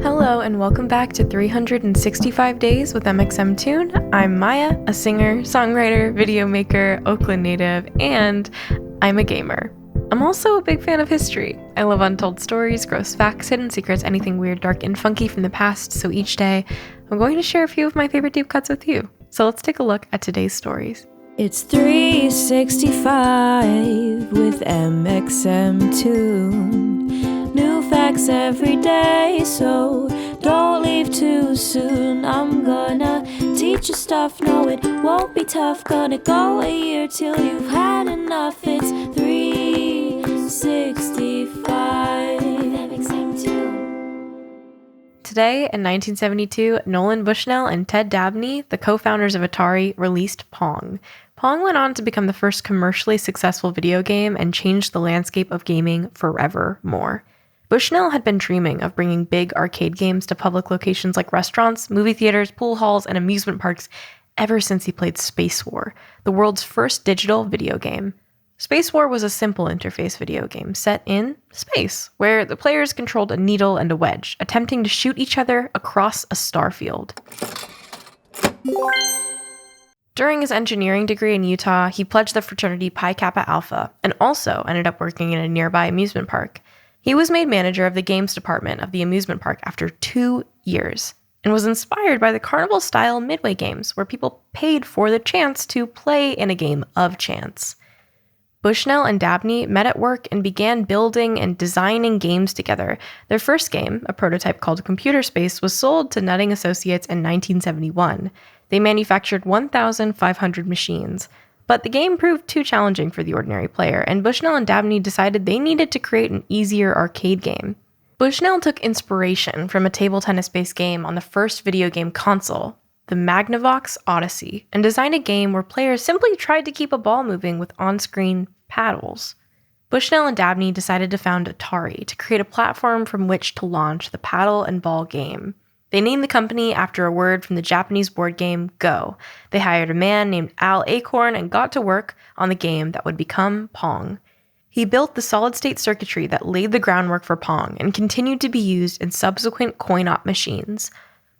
Hello and welcome back to 365 Days with mxmtoon. I'm Maia, a singer, songwriter, video maker, Oakland native, and I'm a gamer. I'm also a big fan of history. I love untold stories, gross facts, hidden secrets, anything weird, dark, and funky from the past, so each day I'm going to share a few of my favorite deep cuts with you. So let's take a look at today's stories. It's 365 with mxmtoon. New facts every day, so don't leave too soon. I'm gonna teach you stuff, no it won't be tough. Gonna go a year till you've had enough. It's 365 mxmtoon. Today, in 1972, Nolan Bushnell and Ted Dabney, the co-founders of Atari, released Pong. Pong went on to become the first commercially successful video game and changed the landscape of gaming forevermore. Bushnell had been dreaming of bringing big arcade games to public locations like restaurants, movie theaters, pool halls, and amusement parks ever since he played Space War, the world's first digital video game. Space War was a simple interface video game set in space, where the players controlled a needle and a wedge, attempting to shoot each other across a starfield. During his engineering degree in Utah, he pledged the fraternity Pi Kappa Alpha, and also ended up working in a nearby amusement park. He was made manager of the games department of the amusement park after 2 years, and was inspired by the carnival-style Midway games, where people paid for the chance to play in a game of chance. Bushnell and Dabney met at work and began building and designing games together. Their first game, a prototype called Computer Space, was sold to Nutting Associates in 1971. They manufactured 1,500 machines. But the game proved too challenging for the ordinary player, and Bushnell and Dabney decided they needed to create an easier arcade game. Bushnell took inspiration from a table tennis-based game on the first video game console, the Magnavox Odyssey, and designed a game where players simply tried to keep a ball moving with on-screen paddles. Bushnell and Dabney decided to found Atari to create a platform from which to launch the paddle and ball game. They named the company after a word from the Japanese board game Go. They hired a man named Al Acorn and got to work on the game that would become Pong. He built the solid-state circuitry that laid the groundwork for Pong and continued to be used in subsequent coin-op machines.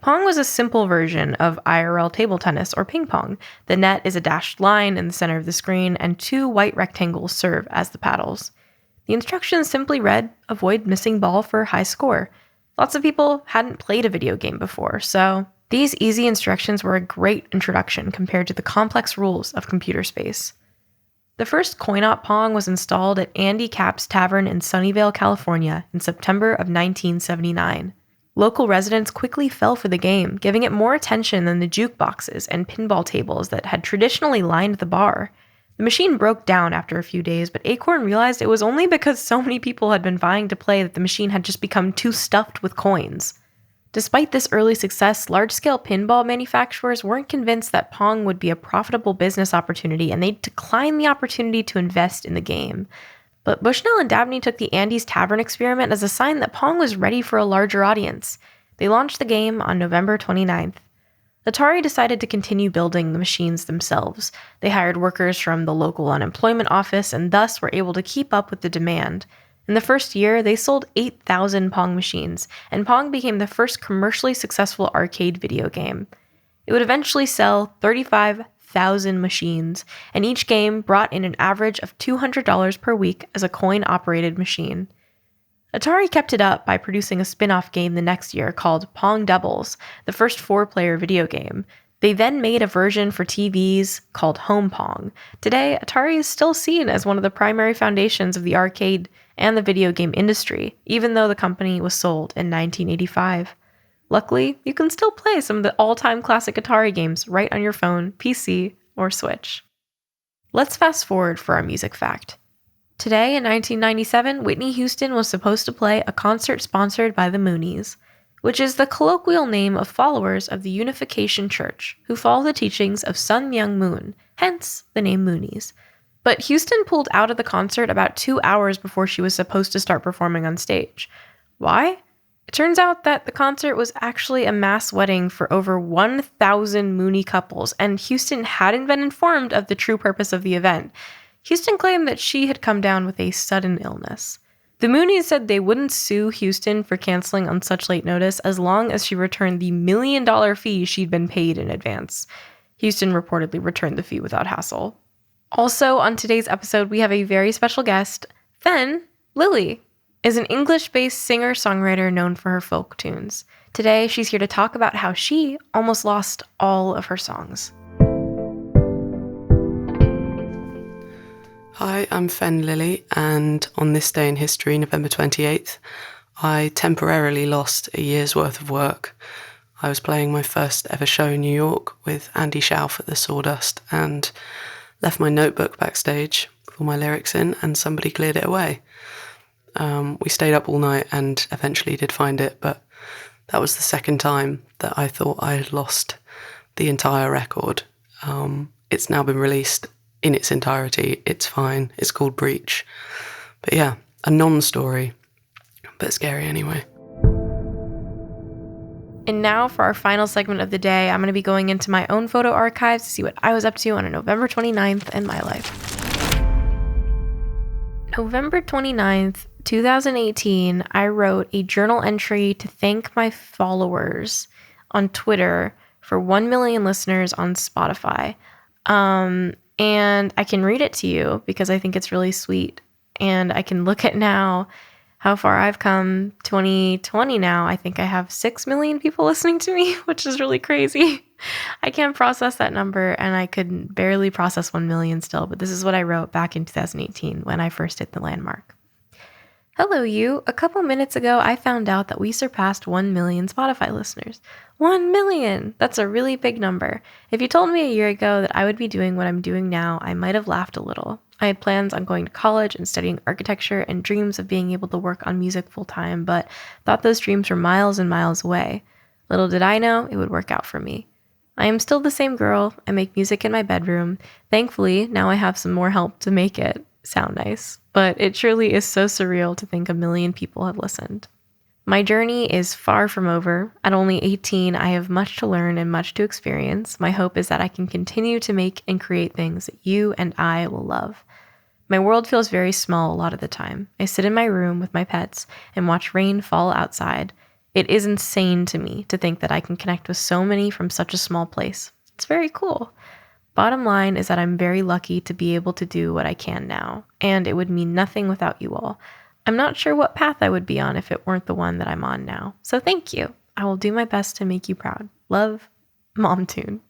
Pong was a simple version of IRL table tennis or ping pong. The net is a dashed line in the center of the screen, and 2 white rectangles serve as the paddles. The instructions simply read, "Avoid missing ball for high score." Lots of people hadn't played a video game before, so these easy instructions were a great introduction compared to the complex rules of Computer Space. The first coin-op Pong was installed at Andy Capp's Tavern in Sunnyvale, California in September of 1979. Local residents quickly fell for the game, giving it more attention than the jukeboxes and pinball tables that had traditionally lined the bar. The machine broke down after a few days, but Acorn realized it was only because so many people had been vying to play that the machine had just become too stuffed with coins. Despite this early success, large-scale pinball manufacturers weren't convinced that Pong would be a profitable business opportunity, and they declined the opportunity to invest in the game. But Bushnell and Dabney took the Andy's Tavern experiment as a sign that Pong was ready for a larger audience. They launched the game on November 29th. Atari decided to continue building the machines themselves. They hired workers from the local unemployment office and thus were able to keep up with the demand. In the first year, they sold 8,000 Pong machines, and Pong became the first commercially successful arcade video game. It would eventually sell 35,000 machines, and each game brought in an average of $200 per week as a coin-operated machine. Atari kept it up by producing a spin-off game the next year called Pong Doubles, the first 4-player video game. They then made a version for TVs called Home Pong. Today, Atari is still seen as one of the primary foundations of the arcade and the video game industry, even though the company was sold in 1985. Luckily, you can still play some of the all-time classic Atari games right on your phone, PC, or Switch. Let's fast forward for our music fact. Today, in 1997, Whitney Houston was supposed to play a concert sponsored by the Moonies, which is the colloquial name of followers of the Unification Church, who follow the teachings of Sun Myung Moon, hence the name Moonies. But Houston pulled out of the concert about 2 hours before she was supposed to start performing on stage. Why? It turns out that the concert was actually a mass wedding for over 1,000 Mooney couples, and Houston hadn't been informed of the true purpose of the event. Houston claimed that she had come down with a sudden illness. The Moonies said they wouldn't sue Houston for canceling on such late notice as long as she returned the $1 million fee she'd been paid in advance. Houston reportedly returned the fee without hassle. Also, on today's episode, we have a very special guest. Fenne Lily is an English-based singer-songwriter known for her folk tunes. Today, she's here to talk about how she almost lost all of her songs. Hi, I'm Fenne Lily, and on this day in history, November 28th, I temporarily lost a year's worth of work. I was playing my first ever show in New York with Andy Schauf at the Sawdust and left my notebook backstage with all my lyrics in, and somebody cleared it away. We stayed up all night and eventually did find it, but that was the second time that I thought I had lost the entire record. It's now been released in its entirety. It's fine. It's called Breach. But yeah, a non-story, but scary anyway. And now for our final segment of the day, I'm going to be going into my own photo archives to see what I was up to on a November 29th in my life. November 29th, 2018, I wrote a journal entry to thank my followers on Twitter for 1 million listeners on Spotify. And I can read it to you because I think it's really sweet. And I can look at now how far I've come. 2020 now, I think I have 6 million people listening to me, which is really crazy. I can't process that number, and I could barely process 1 million still. But this is what I wrote back in 2018 when I first hit the landmark. Hello, you. A couple minutes ago, I found out that we surpassed 1 million Spotify listeners. 1 million! That's a really big number. If you told me a year ago that I would be doing what I'm doing now, I might have laughed a little. I had plans on going to college and studying architecture and dreams of being able to work on music full time, but thought those dreams were miles and miles away. Little did I know it would work out for me. I am still the same girl. I make music in my bedroom. Thankfully, now I have some more help to make it sound nice. But it truly is so surreal to think 1 million people have listened. My journey is far from over. At only 18, I have much to learn and much to experience. My hope is that I can continue to make and create things that you and I will love. My world feels very small a lot of the time. I sit in my room with my pets and watch rain fall outside. It is insane to me to think that I can connect with so many from such a small place. It's very cool. Bottom line is that I'm very lucky to be able to do what I can now, and it would mean nothing without you all. I'm not sure what path I would be on if it weren't the one that I'm on now. So thank you. I will do my best to make you proud. Love, mxmtoon.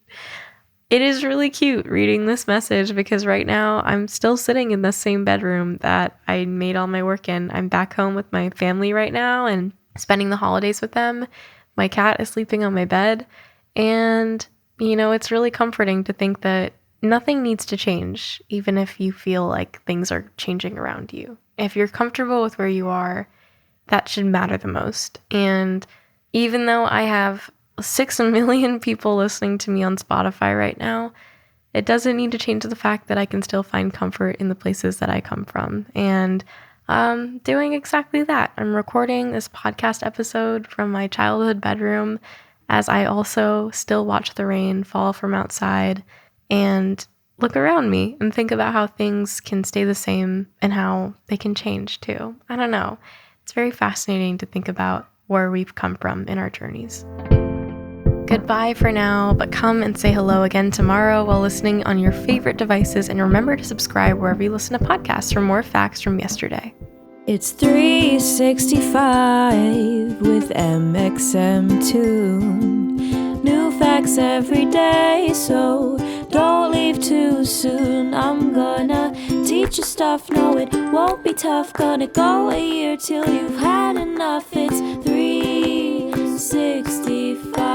It is really cute reading this message because right now I'm still sitting in the same bedroom that I made all my work in. I'm back home with my family right now and spending the holidays with them. My cat is sleeping on my bed, and it's really comforting to think that nothing needs to change, even if you feel like things are changing around you. If you're comfortable with where you are, that should matter the most. And even though I have 6 million people listening to me on Spotify right now, it doesn't need to change the fact that I can still find comfort in the places that I come from. And doing exactly that. I'm recording this podcast episode from my childhood bedroom as I also still watch the rain fall from outside and look around me and think about how things can stay the same and how they can change too. I don't know. It's very fascinating to think about where we've come from in our journeys. Goodbye for now, but come and say hello again tomorrow while listening on your favorite devices, and remember to subscribe wherever you listen to podcasts for more facts from yesterday. It's 365 with mxmtoon. New facts every day, so don't leave too soon. I'm gonna teach you stuff, no it won't be tough. Gonna go a year till you've had enough. It's 365.